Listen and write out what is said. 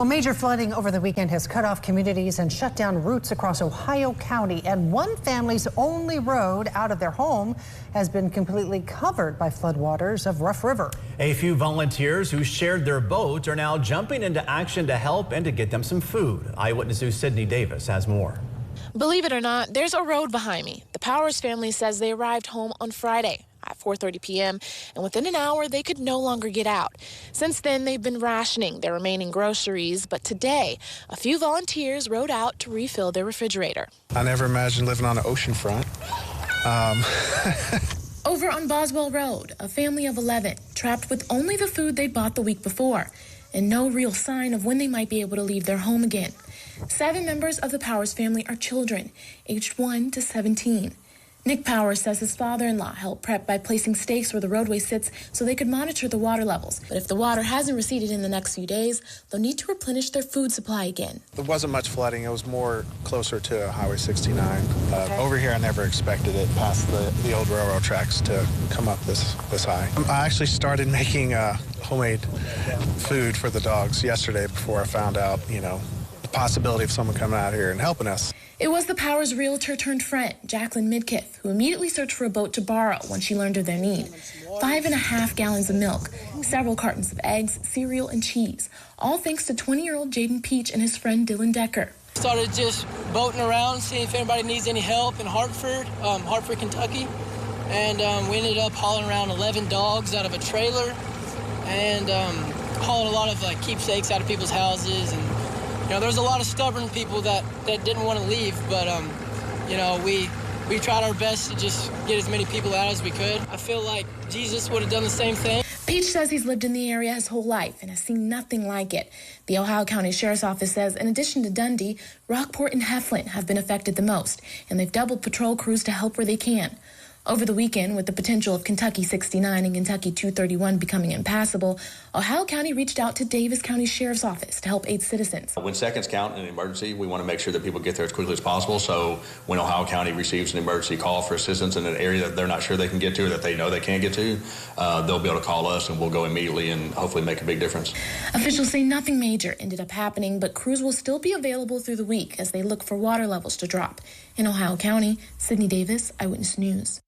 Well, major flooding over the weekend has cut off communities and shut down routes across Ohio County. And one family's only road out of their home has been completely covered by floodwaters of Rough River. A few volunteers who shared their boat are now jumping into action to help and to get them some food. Eyewitness News' Sydney Davis has more. Believe it or not, there's a road behind me. The Powers family says they arrived home on Friday at 4:30 p.m. and within an hour they could no longer get out. Since then, they've been rationing their remaining groceries, but today a few volunteers rode out to refill their refrigerator. I never imagined living on an ocean front. Over on Boswell Road, a family of 11 trapped with only the food they bought the week before and no real sign of when they might be able to leave their home again. 7 members of the Powers family are children, aged 1 to 17. Nick Powers says his father-in-law helped prep by placing stakes where the roadway sits so they could monitor the water levels. But if the water hasn't receded in the next few days, they'll need to replenish their food supply again. There wasn't much flooding. It was more closer to Highway 69. Over here, I never expected it past the old railroad tracks to come up this high. I actually started making homemade food for the dogs yesterday before I found out, the possibility of someone coming out here and helping us. It was the Powers realtor turned friend, Jacqueline Midkiff, who immediately searched for a boat to borrow when she learned of their need. 5.5 gallons of milk, several cartons of eggs, cereal, and cheese, all thanks to 20-year-old Jaden Peach and his friend Dylan Decker. Started just boating around, seeing if anybody needs any help in Hartford, Kentucky. And we ended up hauling around 11 dogs out of a trailer and hauling a lot of keepsakes out of people's houses. And there's a lot of stubborn people that didn't want to leave, but, we tried our best to just get as many people out as we could. I feel like Jesus would have done the same thing. Peach says he's lived in the area his whole life and has seen nothing like it. The Ohio County Sheriff's Office says in addition to Dundee, Rockport and Heflin have been affected the most, and they've doubled patrol crews to help where they can. Over the weekend, with the potential of Kentucky 69 and Kentucky 231 becoming impassable, Ohio County reached out to Davis County Sheriff's Office to help aid citizens. When seconds count in an emergency, we want to make sure that people get there as quickly as possible. So when Ohio County receives an emergency call for assistance in an area that they're not sure they can get to or that they know they can't get to, they'll be able to call us and we'll go immediately and hopefully make a big difference. Officials say nothing major ended up happening, but crews will still be available through the week as they look for water levels to drop. In Ohio County, Sydney Davis, Eyewitness News.